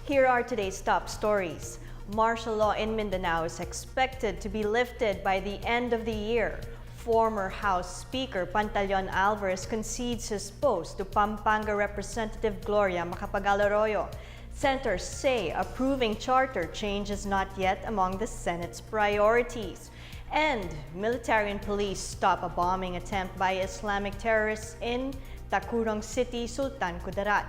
Here are today's top stories. Martial law in Mindanao is expected to be lifted by the end of the year. Former House Speaker Pantaleon Alvarez concedes his post to Pampanga Representative Gloria Macapagal-Arroyo. Senators say approving charter change is not yet among the Senate's priorities. And military and police stop a bombing attempt by Islamic terrorists in Tacurong City, Sultan Kudarat.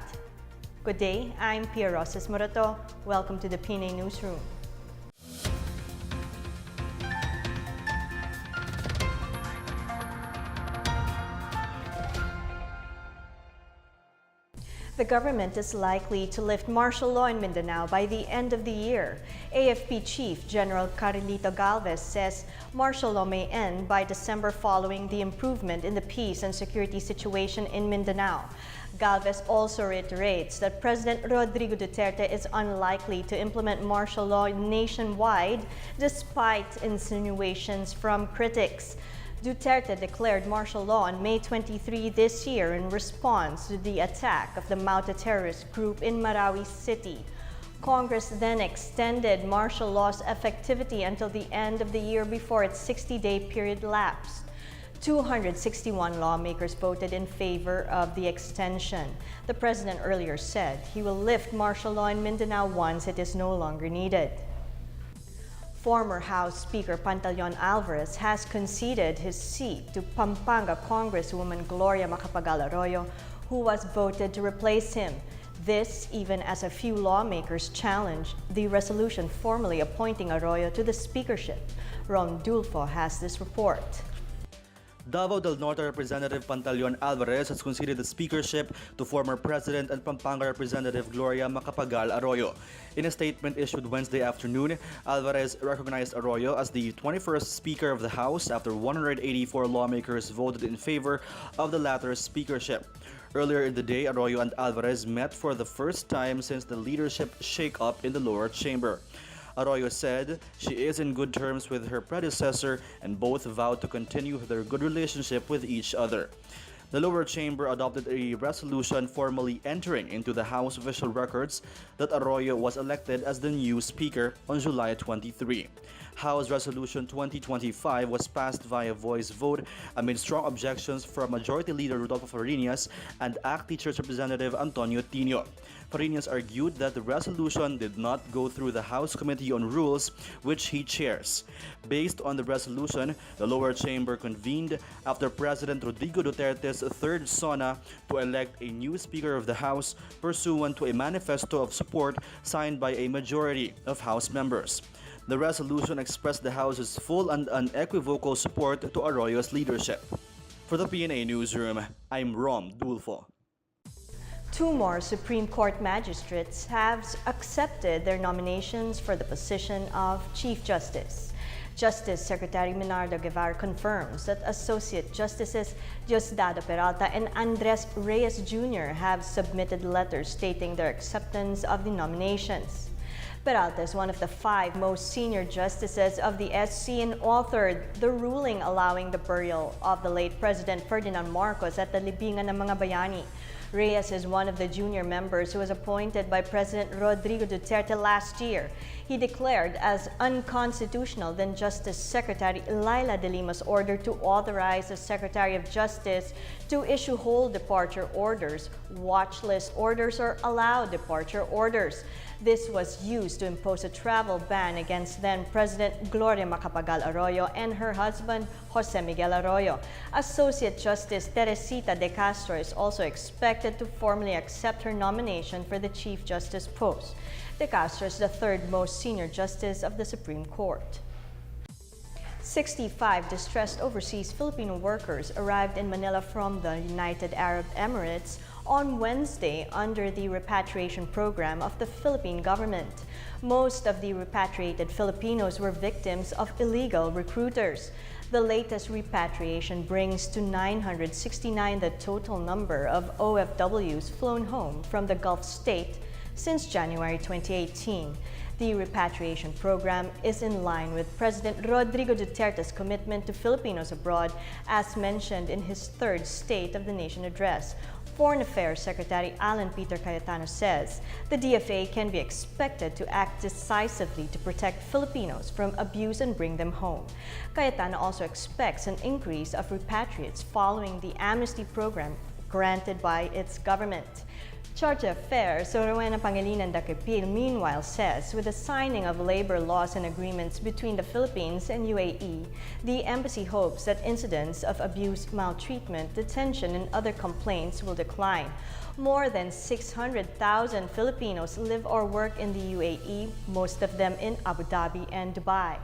Good day, I'm Pia Rosas Morato. Welcome to the PNA Newsroom. The government is likely to lift martial law in Mindanao by the end of the year. AFP Chief General Carlito Galvez says martial law may end by December following the improvement in the peace and security situation in Mindanao. Galvez also reiterates that President Rodrigo Duterte is unlikely to implement martial law nationwide despite insinuations from critics. Duterte declared martial law on May 23 this year in response to the attack of the Mauta terrorist group in Marawi City. Congress then extended martial law's effectivity until the end of the year before its 60-day period lapsed. 261 lawmakers voted in favor of the extension. The president earlier said he will lift martial law in Mindanao once it is no longer needed. Former House Speaker Pantaleon Alvarez has conceded his seat to Pampanga Congresswoman Gloria Macapagal-Arroyo, who was voted to replace him. This even as a few lawmakers challenged the resolution formally appointing Arroyo to the speakership. Ron Dulfo has this report. Davao del Norte Representative Pantaleon Alvarez has conceded the speakership to former President and Pampanga Representative Gloria Macapagal-Arroyo. In a statement issued Wednesday afternoon, Alvarez recognized Arroyo as the 21st Speaker of the House after 184 lawmakers voted in favor of the latter's speakership. Earlier in the day, Arroyo and Alvarez met for the first time since the leadership shake-up in the lower chamber. Arroyo said she is in good terms with her predecessor and both vowed to continue their good relationship with each other. The lower chamber adopted a resolution formally entering into the House official records that Arroyo was elected as the new speaker on July 23. House Resolution 2025 was passed via voice vote amid strong objections from Majority Leader Rodolfo Fariñas and ACT Teachers Representative Antonio Tino. Fariñas argued that the resolution did not go through the House Committee on Rules, which he chairs. Based on the resolution, the lower chamber convened after President Rodrigo Duterte's third SONA to elect a new Speaker of the House pursuant to a manifesto of support signed by a majority of House members. The resolution expressed the House's full and unequivocal support to Arroyo's leadership. For the PNA Newsroom, I'm Rom Dulfo. Two more Supreme Court magistrates have accepted their nominations for the position of Chief Justice. Justice Secretary Menardo Guevara confirms that Associate Justices Diosdado Peralta and Andres Reyes Jr. have submitted letters stating their acceptance of the nominations. Peralta is one of the 5 most senior justices of the SC and authored the ruling allowing the burial of the late President Ferdinand Marcos at the Libingan ng Mga Bayani. Reyes is one of the junior members who was appointed by President Rodrigo Duterte last year. He declared as unconstitutional then Justice Secretary Laila de Lima's order to authorize the Secretary of Justice to issue whole departure orders, watch list orders, or allow departure orders. This was used to impose a travel ban against then-President Gloria Macapagal-Arroyo and her husband, Jose Miguel Arroyo. Associate Justice Teresita de Castro is also expected to formally accept her nomination for the Chief Justice post. De Castro is the 3rd most senior justice of the Supreme Court. 65 distressed overseas Filipino workers arrived in Manila from the United Arab Emirates on Wednesday under the repatriation program of the Philippine government. Most of the repatriated Filipinos were victims of illegal recruiters. The latest repatriation brings to 969 the total number of OFWs flown home from the Gulf state since January 2018. The repatriation program is in line with President Rodrigo Duterte's commitment to Filipinos abroad, as mentioned in his 3rd State of the Nation address. Foreign Affairs Secretary Alan Peter Cayetano says the DFA can be expected to act decisively to protect Filipinos from abuse and bring them home. Cayetano also expects an increase of repatriates following the amnesty program granted by its government. Charge d'Affaires Rowena Pangilinan Dakipil meanwhile says with the signing of labor laws and agreements between the Philippines and UAE, the embassy hopes that incidents of abuse, maltreatment, detention, and other complaints will decline. More than 600,000 Filipinos live or work in the UAE, most of them in Abu Dhabi and Dubai.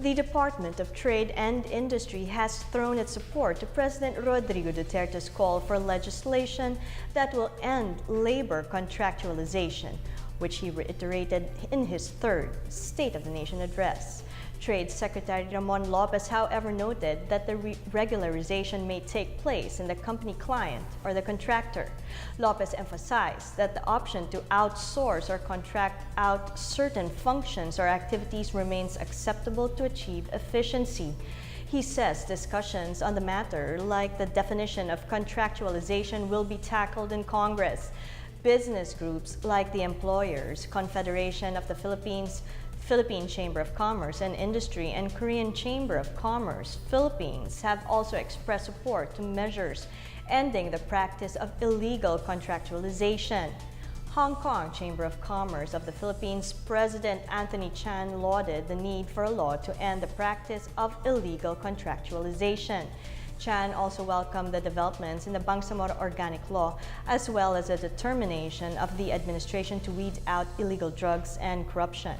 The Department of Trade and Industry has thrown its support to President Rodrigo Duterte's call for legislation that will end labor contractualization, which he reiterated in his third State of the Nation address. Trade Secretary Ramon Lopez, however, noted that the regularization may take place in the company client or the contractor. Lopez emphasized that the option to outsource or contract out certain functions or activities remains acceptable to achieve efficiency. He says discussions on the matter, like the definition of contractualization, will be tackled in Congress. Business groups like the Employers Confederation of the Philippines, Philippine Chamber of Commerce and Industry, and Korean Chamber of Commerce Philippines have also expressed support to measures ending the practice of illegal contractualization. Hong Kong Chamber of Commerce of the Philippines President Anthony Chan lauded the need for a law to end the practice of illegal contractualization. Chan also welcomed the developments in the Bangsamoro Organic Law, as well as the determination of the administration to weed out illegal drugs and corruption.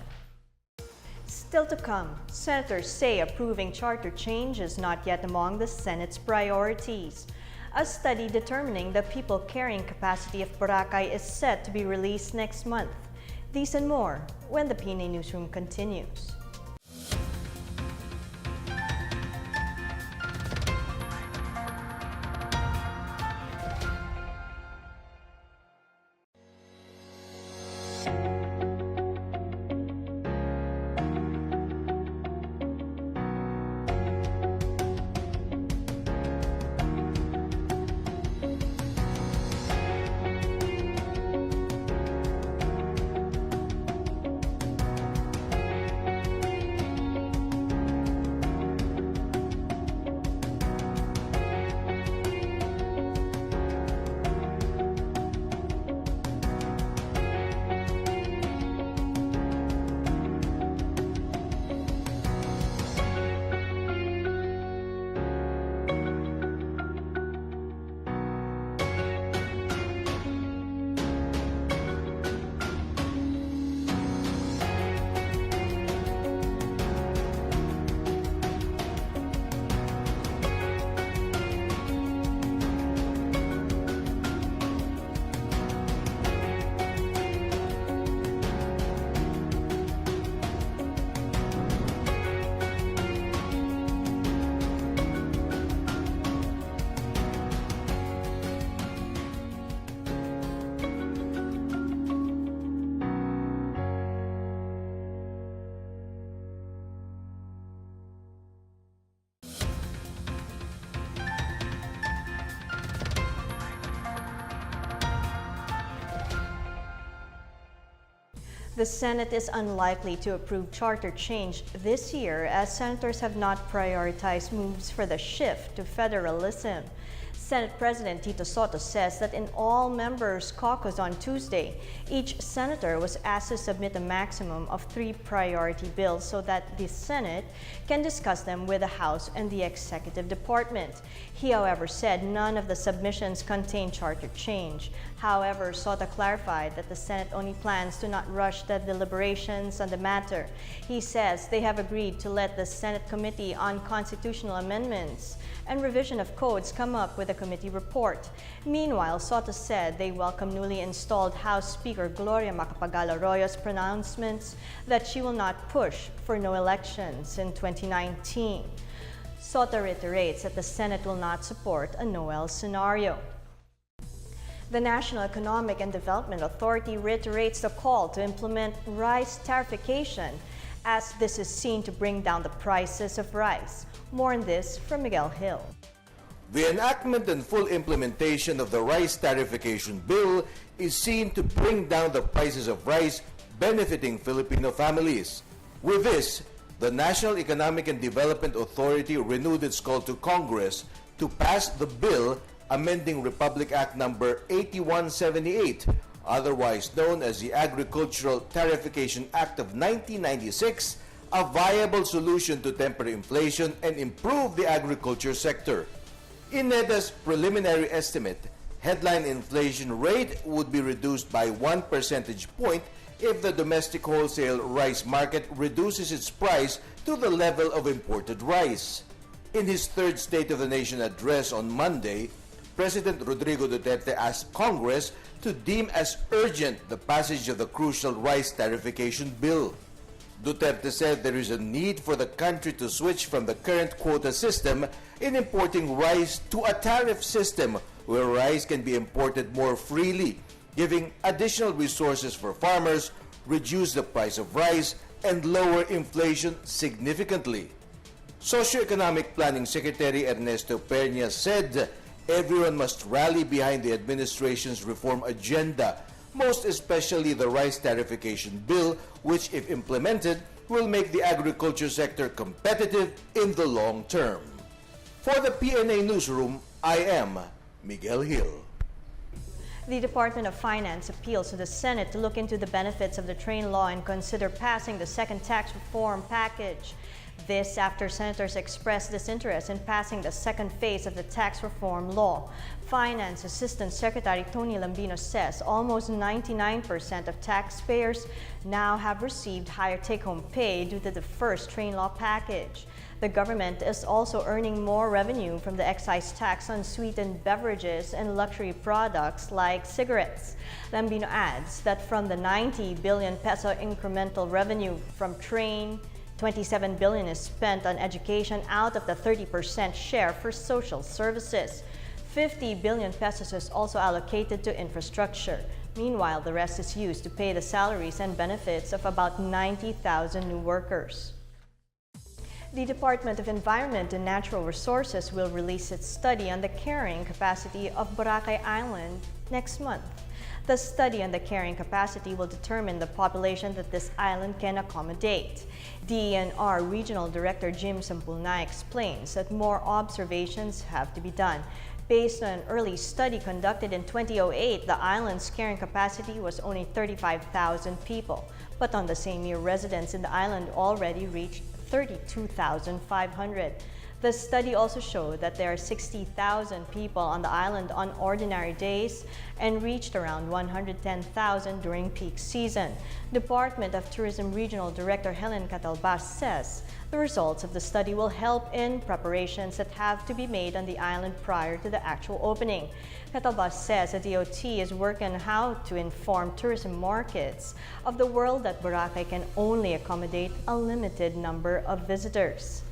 Still to come, senators say approving charter change is not yet among the Senate's priorities. A study determining the people carrying capacity of Boracay is set to be released next month. These and more when the PNA Newsroom continues. The Senate is unlikely to approve charter change this year as senators have not prioritized moves for the shift to federalism. Senate President Tito Soto says that in all members' caucus on Tuesday, each senator was asked to submit a maximum of 3 priority bills so that the Senate can discuss them with the House and the Executive Department. He, however, said none of the submissions contain charter change. However, Soto clarified that the Senate only plans to not rush the deliberations on the matter. He says they have agreed to let the Senate Committee on Constitutional Amendments and Revision of Codes come up with a committee report. Meanwhile, Soto said they welcome newly installed House Speaker Gloria Macapagal Arroyo's pronouncements that she will not push for no elections in 2019. Soto reiterates that the Senate will not support a Noel scenario. The National Economic and Development Authority reiterates the call to implement rice tariffication, as this is seen to bring down the prices of rice. More on this from Miguel Hill. The enactment and full implementation of the rice tariffication bill is seen to bring down the prices of rice, benefiting Filipino families. With this, the National Economic and Development Authority renewed its call to Congress to pass the bill amending Republic Act number 8178, otherwise known as the Agricultural Tariffication Act of 1996, a viable solution to temper inflation and improve the agriculture sector. In NEDA's preliminary estimate, headline inflation rate would be reduced by 1 percentage point if the domestic wholesale rice market reduces its price to the level of imported rice. In his third State of the Nation address on Monday, President Rodrigo Duterte asked Congress to deem as urgent the passage of the crucial rice tariffication bill. Duterte said there is a need for the country to switch from the current quota system in importing rice to a tariff system where rice can be imported more freely, giving additional resources for farmers, reduce the price of rice, and lower inflation significantly. Socioeconomic Planning Secretary Ernesto Peña said everyone must rally behind the administration's reform agenda, most especially the rice tariffication bill, which, if implemented, will make the agriculture sector competitive in the long term. For the PNA Newsroom, I am Miguel Hill. The Department of Finance appeals to the Senate to look into the benefits of the train law and consider passing the second tax reform package. This after senators expressed disinterest in passing the second phase of the tax reform law. Finance Assistant Secretary Tony Lambino says almost 99% of taxpayers now have received higher take-home pay due to the first train law package. The government is also earning more revenue from the excise tax on sweetened beverages and luxury products like cigarettes. Lambino adds that from the 90 billion peso incremental revenue from train, 27 billion is spent on education out of the 30% share for social services. 50 billion pesos is also allocated to infrastructure. Meanwhile, the rest is used to pay the salaries and benefits of about 90,000 new workers. The Department of Environment and Natural Resources will release its study on the carrying capacity of Boracay Island next month. The study on the carrying capacity will determine the population that this island can accommodate. DENR Regional Director Jim Sampulna explains that more observations have to be done. Based on an early study conducted in 2008, the island's carrying capacity was only 35,000 people. But on the same year, residents in the island already reached 32,500. The study also showed that there are 60,000 people on the island on ordinary days and reached around 110,000 during peak season. Department of Tourism Regional Director Helen Catalbas says the results of the study will help in preparations that have to be made on the island prior to the actual opening. Catalbas says the DOT is working on how to inform tourism markets of the world that Boracay can only accommodate a limited number of visitors.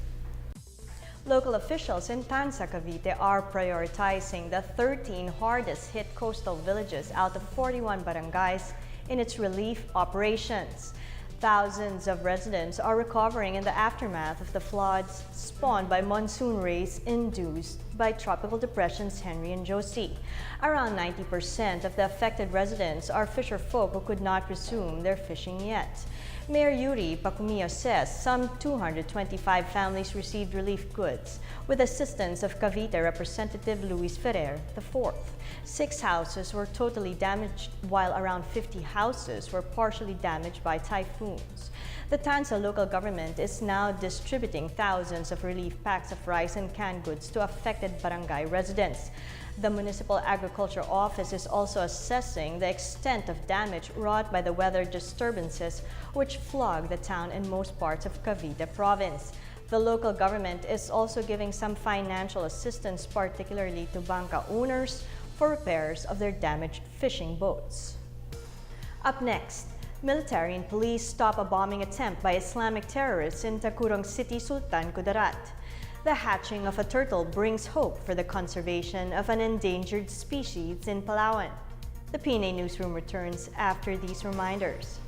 Local officials in Tanza, Cavite are prioritizing the 13 hardest-hit coastal villages out of 41 barangays in its relief operations. Thousands of residents are recovering in the aftermath of the floods spawned by monsoon rays induced by tropical depressions Henry and Josie. Around 90% of the affected residents are fisherfolk who could not resume their fishing yet. Mayor Yuri Pacumio says some 225 families received relief goods with assistance of Cavite Representative Luis Ferrer IV. 6 houses were totally damaged while around 50 houses were partially damaged by typhoons. The Tanza local government is now distributing thousands of relief packs of rice and canned goods to affected barangay residents. The Municipal Agriculture Office is also assessing the extent of damage wrought by the weather disturbances which flogged the town and most parts of Cavite Province. The local government is also giving some financial assistance, particularly to bangka owners, for repairs of their damaged fishing boats. Up next, military and police stop a bombing attempt by Islamic terrorists in Tacurong City, Sultan Kudarat. The hatching of a turtle brings hope for the conservation of an endangered species in Palawan. The PNA Newsroom returns after these reminders.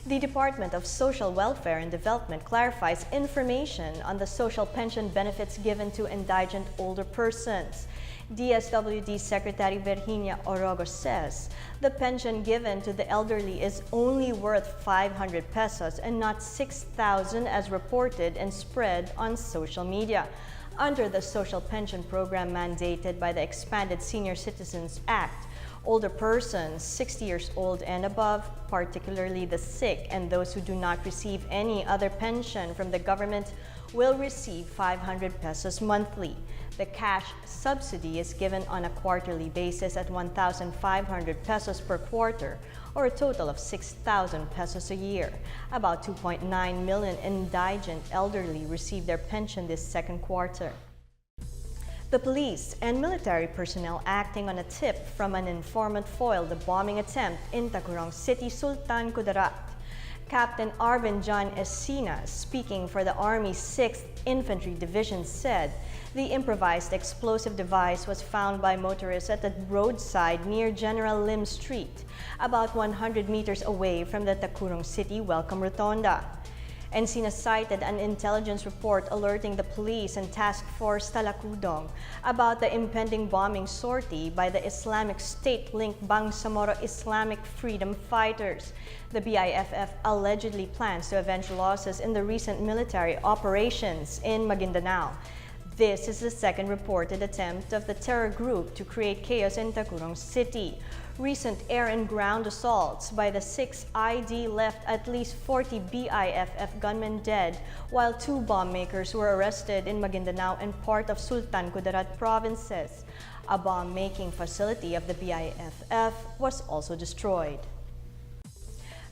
The Department of Social Welfare and Development clarifies information on the social pension benefits given to indigent older persons. DSWD Secretary Virginia Orogo says the pension given to the elderly is only worth 500 pesos and not 6,000 as reported and spread on social media. Under the social pension program mandated by the Expanded Senior Citizens Act, older persons 60 years old and above, particularly the sick and those who do not receive any other pension from the government, will receive 500 pesos monthly. The cash subsidy is given on a quarterly basis at 1,500 pesos per quarter, or a total of 6,000 pesos a year. About 2.9 million indigent elderly received their pension this second quarter. The police and military personnel acting on a tip from an informant foiled the bombing attempt in Tacurong City, Sultan Kudarat. Captain Arvin John Escina, speaking for the Army's 6th Infantry Division, said the improvised explosive device was found by motorists at the roadside near General Lim Street, about 100 meters away from the Tacurong City Welcome Rotonda. Encina cited an intelligence report alerting the police and Task Force Talakudong about the impending bombing sortie by the Islamic State-linked Bangsamoro Islamic Freedom Fighters. The BIFF allegedly plans to avenge losses in the recent military operations in Maguindanao. This is the second reported attempt of the terror group to create chaos in Tacurong City. Recent air and ground assaults by the 6ID left at least 40 BIFF gunmen dead, while 2 bomb makers were arrested in Maguindanao and part of Sultan Kudarat provinces. A bomb-making facility of the BIFF was also destroyed.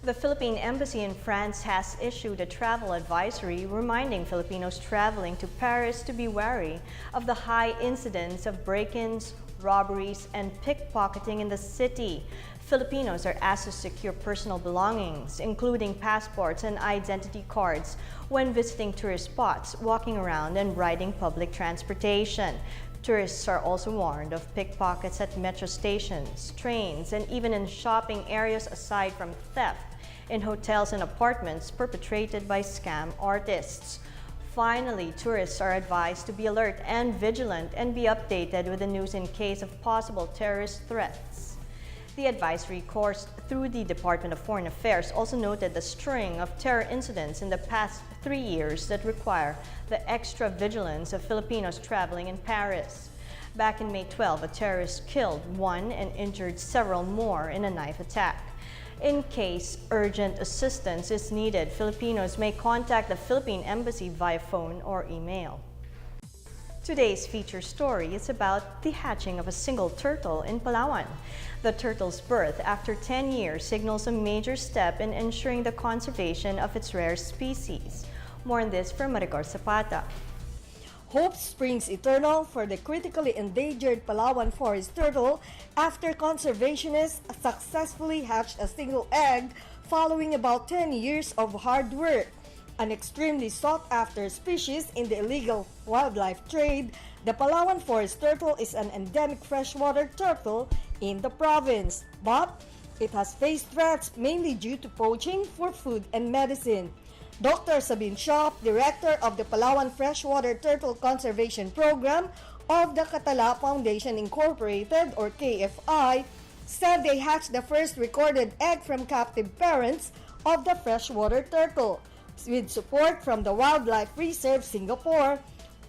The Philippine Embassy in France has issued a travel advisory reminding Filipinos traveling to Paris to be wary of the high incidence of break-ins, robberies, and pickpocketing in the city. Filipinos are asked to secure personal belongings, including passports and identity cards, when visiting tourist spots, walking around, and riding public transportation. Tourists are also warned of pickpockets at metro stations, trains, and even in shopping areas, aside from theft in hotels and apartments perpetrated by scam artists. Finally, tourists are advised to be alert and vigilant and be updated with the news in case of possible terrorist threats. The advisory course through the Department of Foreign Affairs also noted the string of terror incidents in the past 3 years that require the extra vigilance of Filipinos traveling in Paris. Back in May 12, a terrorist killed 1 and injured several more in a knife attack. In case urgent assistance is needed, Filipinos may contact the Philippine Embassy via phone or email. Today's feature story is about the hatching of a single turtle in Palawan. The turtle's birth after 10 years signals a major step in ensuring the conservation of its rare species. More on this from Maricor Zapata. Hope springs eternal for the critically endangered Palawan forest turtle after conservationists successfully hatched a single egg following about 10 years of hard work. An extremely sought-after species in the illegal wildlife trade, the Palawan forest turtle is an endemic freshwater turtle in the province, but it has faced threats mainly due to poaching for food and medicine. Dr. Sabine Shop, Director of the Palawan Freshwater Turtle Conservation Program of the Catala Foundation Incorporated, or KFI, said they hatched the first recorded egg from captive parents of the freshwater turtle, with support from the Wildlife Reserve Singapore,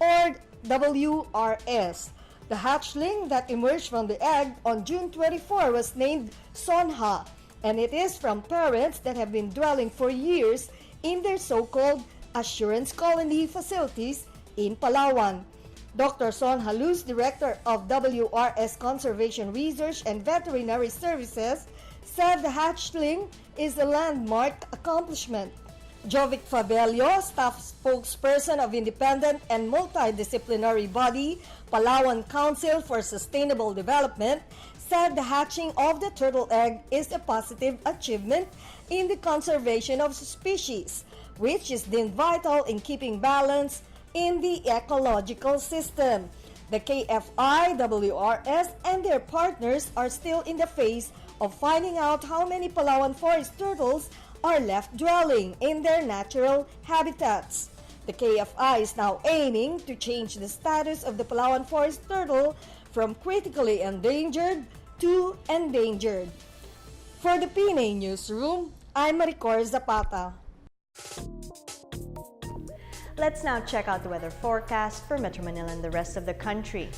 or WRS. The hatchling that emerged from the egg on June 24 was named Sonha, and it is from parents that have been dwelling for years in their so-called assurance colony facilities in Palawan. Dr. Sonha Luz, Director of WRS Conservation Research and Veterinary Services, said the hatchling is a landmark accomplishment. Jovic Fabelio, staff spokesperson of independent and multidisciplinary body Palawan Council for Sustainable Development, said the hatching of the turtle egg is a positive achievement in the conservation of species, which is deemed vital in keeping balance in the ecological system. The KFI, WRS, and their partners are still in the phase of finding out how many Palawan forest turtles are left dwelling in their natural habitats. The KFI is now aiming to change the status of the Palawan forest turtle from critically endangered to endangered. For the PNA Newsroom, I'm Maricor Zapata. Let's now check out the weather forecast for Metro Manila and the rest of the country.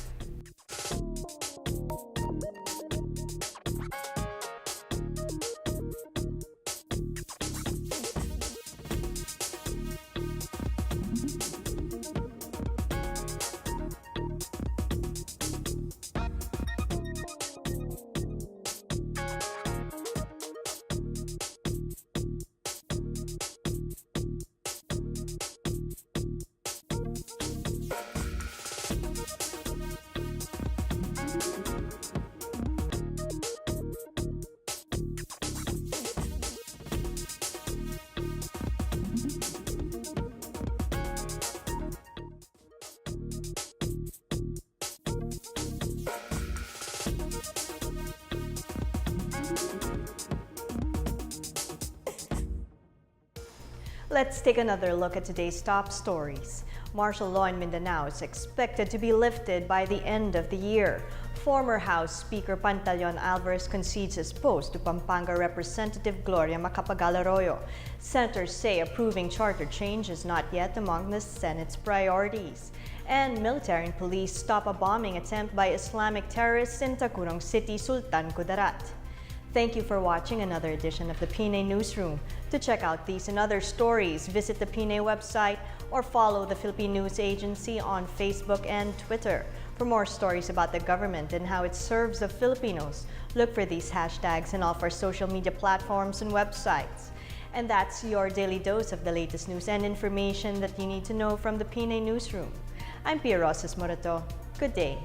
Let's take another look at today's top stories. Martial law in Mindanao is expected to be lifted by the end of the year. Former House Speaker Pantaleon Alvarez concedes his post to Pampanga Representative Gloria Macapagal Arroyo. Senators say approving charter change is not yet among the Senate's priorities. And military and police stop a bombing attempt by Islamic terrorists in Tacurong City, Sultan Kudarat. Thank you for watching another edition of the PNA Newsroom. To check out these and other stories, visit the PNA website or follow the Philippine News Agency on Facebook and Twitter. For more stories about the government and how it serves the Filipinos, look for these hashtags in all of our social media platforms and websites. And that's your daily dose of the latest news and information that you need to know from the PNA Newsroom. I'm Pia Rosas Morato. Good day.